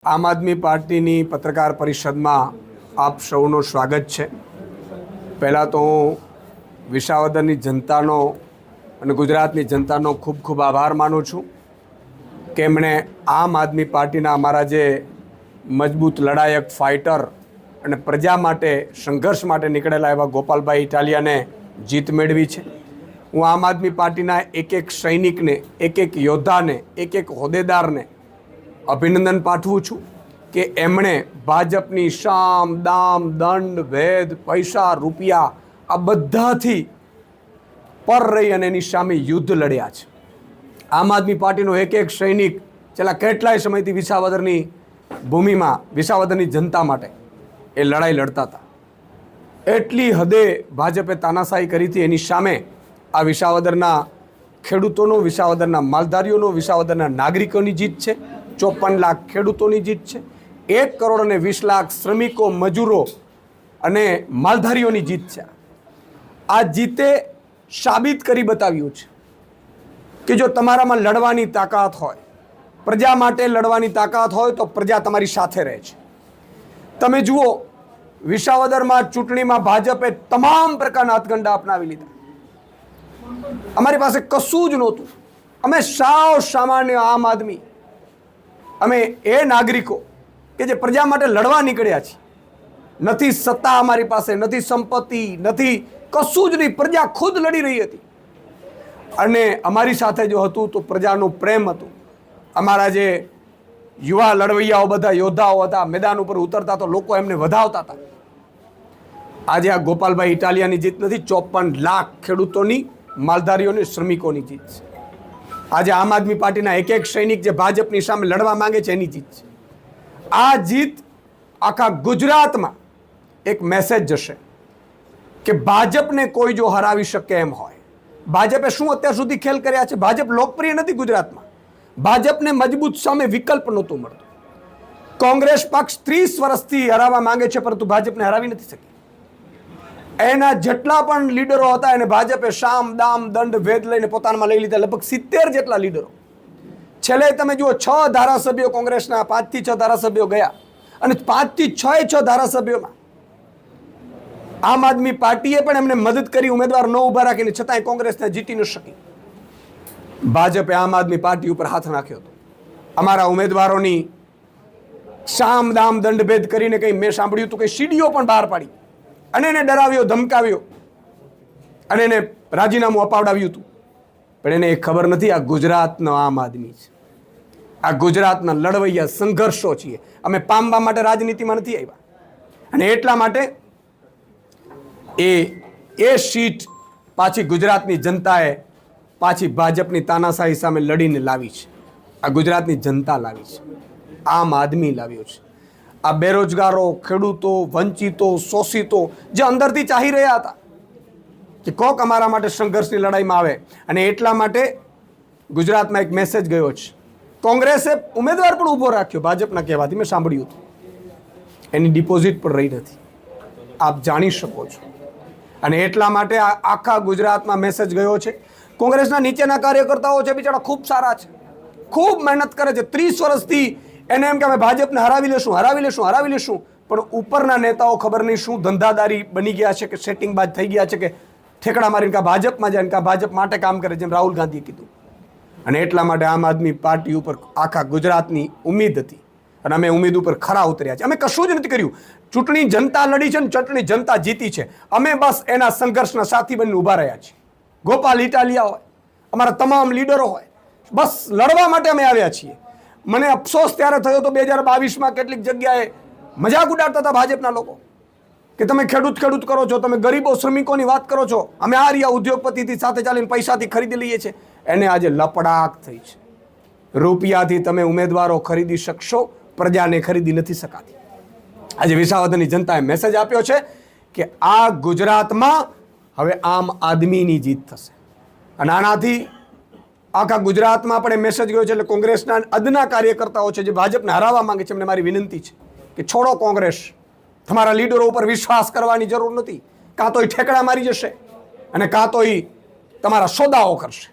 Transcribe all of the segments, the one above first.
આમ આદમી પાર્ટીની પત્રકાર પરિષદમાં આપ સૌનું સ્વાગત છે। પહેલાં તો હું વિસાવદરની જનતાનો અને ગુજરાતની જનતાનો ખૂબ ખૂબ આભાર માનું છું કે એમણે આમ આદમી પાર્ટીના અમારા જે મજબૂત લડાયક ફાઇટર અને પ્રજા માટે સંઘર્ષ માટે નીકળેલા એવા ગોપાલભાઈ ઇટાલિયાને જીત મેળવી છે। હું આમ આદમી પાર્ટીના એક એક સૈનિકને, એક એક યોદ્ધાને, એક એક હોદ્દેદારને અભિનંદન પાઠવું છું કે એમણે ભાજપની સામ દામ દંડ ભેદ પૈસા રૂપિયા આ બધાથી પર રહી અને એની સામે યુદ્ધ લડ્યા છે। આમ આદમી પાર્ટીનો એક એક સૈનિક છેલ્લા કેટલાય સમયથી વિસાવદરની ભૂમિમાં વિસાવદરની જનતા માટે એ લડાઈ લડતા હતા। એટલી હદે ભાજપે તાનાશાહી કરી હતી, એની સામે આ વિસાવદરના ખેડૂતોનો, વિસાવદરના માલધારીઓનો, વિસાવદરના નાગરિકોની જીત છે। 54 લાખ ખેડૂતોની જીત છે। 1 કરોડ અને 20 લાખ શ્રમિકો, મજૂરો અને માલધારીઓની જીત છે। આ જીતે સાબિત કરી બતાવ્યું છે કે જો તમારામાં લડવાની તાકાત હોય, પ્રજા માટે લડવાની તાકાત હોય તો પ્રજા તમારી સાથે રહે છે। તમે જુઓ, વિસાવદરમાં ચૂંટણીમાં ભાજપે તમામ પ્રકારના હાથગંડા અપનાવી લીધા। અમારી પાસે કશું જ નહોતું। અમે સાવ સામાન્ય આમ આદમી, અમે એ નાગરિકો કે જે પ્રજા માટે લડવા નીકળ્યા છીએ। નથી સત્તા અમારી પાસે, નથી સંપત્તિ, નથી કશું જ નહીં। પ્રજા ખુદ લડી રહી હતી અને અમારી સાથે જો હતું તો પ્રજાનું પ્રેમ હતું। અમારા જે યુવા લડવૈયાઓ બધા યોદ્ધાઓ હતા, મેદાન ઉપર ઉતરતા તો લોકો એમને વધાવતા હતા। આજે આ ગોપાલભાઈ ઇટાલિયાની જીત નથી, 54 લાખ ખેડૂતોની, માલધારીઓની, શ્રમિકોની જીત છે। આજે આમ આદમી પાર્ટીના એક એક સૈનિક જે ભાજપની સામે લડવા માંગે છે એની જીત છે। આ જીત આખા ગુજરાતમાં એક મેસેજ જશે કે ભાજપને કોઈ જો હરાવી શકે એમ હોય। ભાજપે શું અત્યાર સુધી ખેલ કર્યા છે? ભાજપ લોકપ્રિય નથી ગુજરાતમાં। ભાજપને મજબૂત સામે વિકલ્પ નહોતું મળતું। કોંગ્રેસ પક્ષ 30 વર્ષથી હરાવવા માંગે છે પરંતુ ભાજપને હરાવી નથી શકી। એના જેટલા પણ લીડરો હતા એને ભાજપે સામ દામ દંડ ભેદ લઈને પોતાનામાં લઈ લીધા। લગભગ 70 જેટલા લીડરો। છેલ્લે તમે જુઓ, 6 ધારાસભ્યો કોંગ્રેસના, 5 થી 6 ધારાસભ્યો ગયા અને 5 થી 6 ધારાસભ્યોમાં આમ આદમી પાર્ટીએ પણ એમને મદદ કરી, ઉમેદવાર ન ઊભા રાખીને, છતાંય કોંગ્રેસને જીતી ન શકી। ભાજપે આમ આદમી પાર્ટી ઉપર હાથ નાખ્યો હતો। અમારા ઉમેદવારોની સામ દામ દંડ ભેદ કરીને કંઈ મેં સાંભળ્યું હતું કે સીડીઓ પણ બહાર પાડી અને એને ડરાવ્યો, ધમકાવ્યો અને એને રાજીનામું અપાવડાવ્યું હતું। પણ એને એ ખબર નથી આ ગુજરાતનો આમ આદમી છે। આ ગુજરાતના લડવૈયા સંઘર્ષો છીએ। અમે પામવા માટે રાજનીતિમાં નથી આવ્યા અને એટલા માટે એ સીટ પાછી ગુજરાતની જનતાએ પાછી ભાજપની તાનાશાહી સામે લડીને લાવી છે। આ ગુજરાતની જનતા લાવી છે, આમ આદમી લાવ્યો છે। આ બેરોજગારો, ખેડૂતો, વંચિતો, શોષિતો જે અંદરથી ચાહી રહ્યા હતા કે કોક અમારા માટે સંઘર્ષની લડાઈમાં આવે અને એટલા માટે ગુજરાતમાં એક મેસેજ ગયો છે। કોંગ્રેસે ઉમેદવાર પણ ઊભો રાખ્યો ભાજપના કહેવાથી, મેં સાંભળ્યું હતું। એની ડિપોઝિટ પણ રહી નથી, આપ જાણી શકો છો। અને એટલા માટે આખા ગુજરાતમાં મેસેજ ગયો છે। કોંગ્રેસના નીચેના કાર્યકર્તાઓ છે, બિચારા ખૂબ સારા છે, ખૂબ મહેનત કરે છે। 30 વર્ષથી એને એમ કે અમે ભાજપને હરાવી લેશું, હરાવી લેશું, હરાવી લેશું, પણ ઉપરના નેતાઓ ખબર નહીં શું ધંધાદારી બની ગયા છે કે સેટિંગબાજ થઈ ગયા છે કે ઠેકડા મારીને કાં ભાજપમાં જાય ને કાં ભાજપ માટે કામ કરે, જેમ રાહુલ ગાંધીએ કીધું। અને એટલા માટે આમ આદમી પાર્ટી ઉપર આખા ગુજરાતની ઉમ્મીદ હતી અને અમે ઉમ્મીદ ઉપર ખરા ઉતર્યા છે। અમે કશું જ નથી કર્યું। ચૂંટણી જનતા લડી છે ને ચૂંટણી જનતા જીતી છે। અમે બસ એના સંઘર્ષના સાથી બનીને ઊભા રહ્યા છીએ। ગોપાલ ઇટાલિયા હોય, અમારા તમામ લીડરો હોય, બસ લડવા માટે અમે આવ્યા છીએ। મને અફસોસ ત્યારે થયો તો 2022માં કેટલીક જગ્યાએ મજાક ઉડાડતા હતા ભાજપના લોકો કે તમે ખેડૂત કરો છો, તમે ગરીબો શ્રમિકોની વાત કરો છો, અમે આ રહ્યા ઉદ્યોગપતિથી સાથે ચાલીને પૈસાથી ખરીદી લઈએ છીએ। એને આજે લપડાક થઈ છે। રૂપિયાથી તમે ઉમેદવારો ખરીદી શકશો, પ્રજાને ખરીદી નથી શકાતી। આજે વિસાવદરની જનતાએ મેસેજ આપ્યો છે કે આ ગુજરાતમાં હવે આમ આદમીની જીત થશે અને આનાથી આખા ગુજરાતમાં પણ એ મેસેજ ગયો છે। એટલે કોંગ્રેસના અદના કાર્યકર્તાઓ છે જે ભાજપને હરાવવા માંગે છે, એમને મારી વિનંતી છે કે છોડો કોંગ્રેસ। તમારા લીડરો ઉપર વિશ્વાસ કરવાની જરૂર નથી। કાં તો એ ઠેકડા મારી જશે અને કાં તો એ તમારા સોદાઓ કરશે,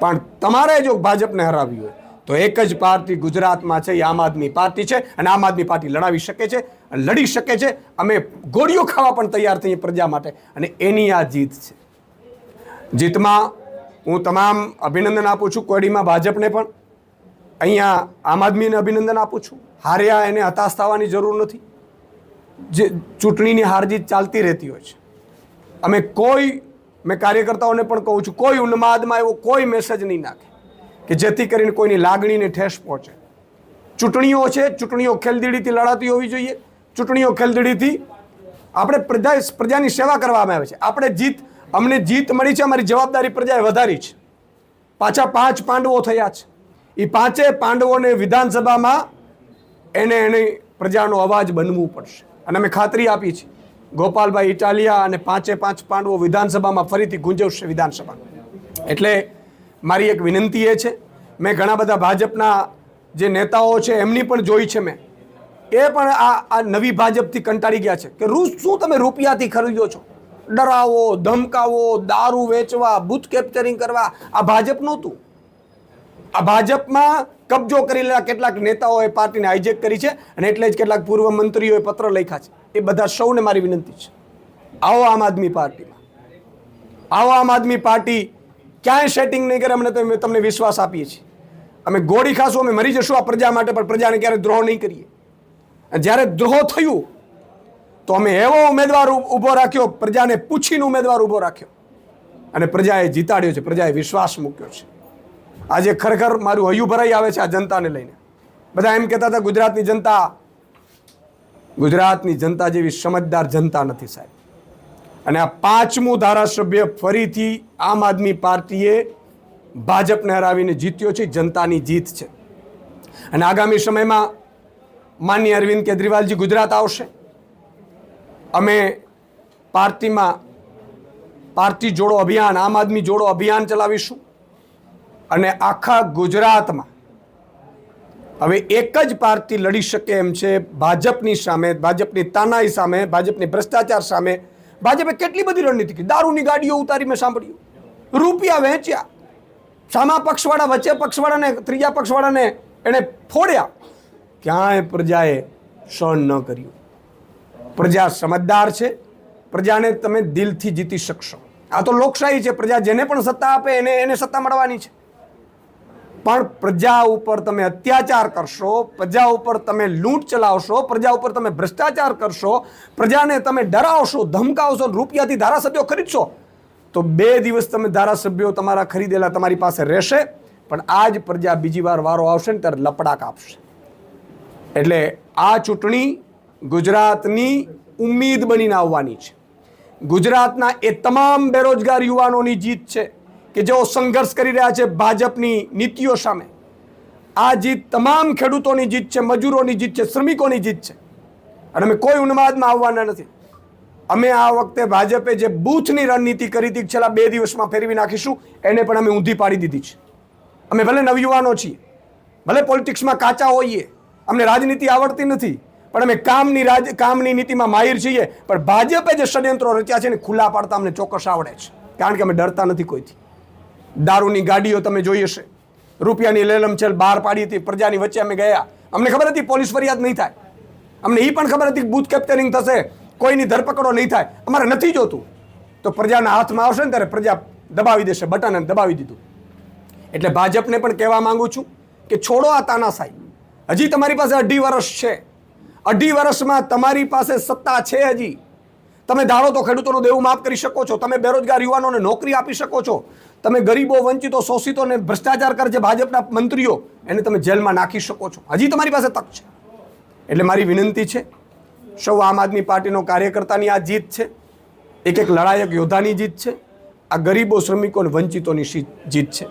પણ તમારે જો ભાજપને હરાવી હોય તો એક જ પાર્ટી ગુજરાતમાં છે, એ આમ આદમી પાર્ટી છે. અને આમ આદમી પાર્ટી લડાવી શકે છે, લડી શકે છે. અમે ગોળીઓ ખાવા પણ તૈયાર થઈએ પ્રજા માટે. અને એની આ જીત છે. જીતમાં હું તમામ અભિનંદન આપું છું. કોડીમાં ભાજપને પણ, અહીંયા આમ આદમીને અભિનંદન આપું છું. હાર્યા એને હતાશ થવાની જરૂર નથી. જે ચૂંટણીની હાર જીત ચાલતી રહેતી હોય છે. મેં કાર્યકર્તાઓને પણ કહું છું, કોઈ ઉન્માદમાં એવો કોઈ મેસેજ નહીં નાખે કે જેથી કરીને કોઈની લાગણીને ઠેસ પહોંચે. ચૂંટણીઓ છે, ચૂંટણીઓ ખેલદીડીથી લડાતી હોવી જોઈએ. ચૂંટણીઓ ખેલદીડીથી આપણે પ્રજાની સેવા કરવામાં આવે છે. અમને જીત મળી છે, અમારી જવાબદારી પ્રજાએ વધારી છે. પાછા 5 પાંડવો થયા છે. એ 5 પાંડવોને વિધાનસભામાં એને પ્રજાનો અવાજ બનવું પડશે. અને અમે ખાતરી આપી છે, ગોપાલભાઈ ઇટાલિયા અને 5 પાંડવો વિધાનસભામાં ફરીથી ગુંજવશે વિધાનસભા. એટલે મારી એક વિનંતી એ છે, મેં ઘણા બધા ભાજપના જે નેતાઓ છે એમની પણ જોઈ છે. મેં એ પણ આ નવી ભાજપથી કંટાળી ગયા છે કે શું તમે રૂપિયાથી ખરીદો છો? ડરાવો, ધમકાવો, દારૂ વેચવા, બૂથ કેપ્ચરિંગ કરવા, આ ભાજપ નહોતું. આ ભાજપમાં કબજો કરેલા કેટલાક નેતાઓએ પાર્ટીને હાઈજેક કરી છે. અને એટલે જ કેટલાક પૂર્વ મંત્રીઓએ પત્ર લખ્યા છે. એ બધા સૌને મારી વિનંતી છે, આવો આમ આદમી પાર્ટીમાં, આવો આમ આદમી પાર્ટી ક્યાંય સેટિંગ નહીં કરે. અમને તમને વિશ્વાસ આપીએ છીએ. અમે ગોળી ખાશું, અમે મરી જશું આ પ્રજા માટે, પણ પ્રજાને ક્યારે દ્રોહ નહીં કરીએ. જ્યારે દ્રોહ થયું તો અમે એવો ઉમેદવાર ઊભો રાખ્યો, પ્રજાને પૂછીને ઉમેદવાર ઊભો રાખ્યો, અને પ્રજાએ જીતાડ્યો છે. પ્રજાએ વિશ્વાસ મૂક્યો છે. આજે ખરેખર મારું હૈયું ભરાઈ આવે છે આ જનતાને લઈને. બધા એમ કહેતા હતા ગુજરાતની જનતા જેવી સમજદાર જનતા નથી સાહેબ. અને આ 5મું ધારાસભ્ય ફરીથી આમ આદમી પાર્ટીએ ભાજપને હરાવીને જીત્યો છે. જનતાની જીત છે. અને આગામી સમયમાં માનનીય અરવિંદ કેજરીવાલજી ગુજરાત આવશે. અમે પાર્ટી જોડો અભિયાન, આમ આદમી જોડો અભિયાન ચલાવીશું. અને આખા ગુજરાતમાં હવે એક જ પાર્ટી લડી શકે એમ છે ભાજપની સામે, ભાજપની તાનાઈ સામે, ભાજપની ભ્રષ્ટાચાર સામે. ભાજપે કેટલી બધી રણનીતિ કરી. દારૂની ગાડીઓ ઉતારી, મેં સાંભળ્યું. રૂપિયા વહેંચ્યા. સામા પક્ષવાળા, વચ્ચે પક્ષવાળાને, ત્રીજા પક્ષવાળાને એણે ફોડ્યા. ક્યાંય પ્રજાએ સહન ન કર્યું. પ્રજા સમજદાર છે. પ્રજાને તમે દિલથી જીતી શકશો. આ તો લોકશાહી છે. પ્રજા જેને પણ સત્તા આપે એને સત્તા મળવાની છે. પણ પ્રજા ઉપર તમે અત્યાચાર કરશો, પ્રજા ઉપર તમે લૂંટ ચલાવશો, પ્રજા ઉપર તમે ભ્રષ્ટાચાર કરશો, પ્રજાને તમે ડરાવશો, ધમકાવશો, રૂપિયાથી ધારાસભ્યો ખરીદશો, તો 2 દિવસ તમે ધારાસભ્યો તમારા ખરીદેલા તમારી પાસે રહેશે. પણ આ જ પ્રજા બીજી વાર વારો આવશે ને ત્યારે લપડાક આપશે. એટલે આ ચૂંટણી ગુજરાતની ઉમ્મીદ બનીને આવવાની છે. ગુજરાતના એ તમામ બેરોજગાર યુવાનોની જીત છે કે જેઓ સંઘર્ષ કરી રહ્યા છે ભાજપની નીતિઓ સામે. આ જીત તમામ ખેડૂતોની જીત છે, મજૂરોની જીત છે, શ્રમિકોની જીત છે. અને અમે કોઈ ઉન્માદમાં આવવાના નથી. અમે આ વખતે ભાજપે જે બૂથની રણનીતિ કરી હતી છેલ્લા 2 દિવસમાં ફેરવી નાખીશું, એને પણ અમે ઊંધી પાડી દીધી છે. અમે ભલે નવયુવાનો છીએ, ભલે પોલિટિક્સમાં કાચા હોઈએ, અમને રાજનીતિ આવડતી નથી, પણ અમે કામની નીતિમાં માહિર છીએ. પણ ભાજપે જે ષડયંત્રો રચ્યા છે ને ખુલ્લા પાડતા અમને ચોક્કસ આવડે છે. કારણ કે અમે ડરતા નથી કોઈથી. દારૂની ગાડીઓ તમે જોઈ હશે, રૂપિયાની લેલમછેલ બહાર પાડી હતી. પ્રજાની વચ્ચે અમે ગયા. અમને ખબર હતી પોલીસ ફરિયાદ નહીં થાય. અમને એ પણ ખબર હતી કે બૂથ કેપ્ચરિંગ થશે, કોઈની ધરપકડો નહીં થાય. અમારે નથી જોતું. તો પ્રજાના હાથમાં આવશે ને ત્યારે પ્રજા દબાવી દેશે બટન, અને દબાવી દીધું. એટલે ભાજપને પણ કહેવા માંગુ છું કે છોડો આ તાનાશાહી. હજી તમારી પાસે 2.5 વર્ષ છે. 2.5 વર્ષમાં તમારી પાસે સત્તા છે. હજી તમે ધારો તો ખેડૂતોનું દેવું માફ કરી શકો છો. તમે બેરોજગાર યુવાનોને નોકરી આપી શકો છો. તમે ગરીબો, વંચિતો, શોષિતોને ભ્રષ્ટાચાર કરે છે ભાજપના મંત્રીઓ, એને તમે જેલમાં નાખી શકો છો. હજી તમારી પાસે તક છે. એટલે મારી વિનંતી છે, સૌ આમ આદમી પાર્ટીનો કાર્યકર્તાની આ જીત છે. એક લડાયક યોદ્ધાની જીત છે. આ ગરીબો, શ્રમિકો અને વંચિતોની જીત છે.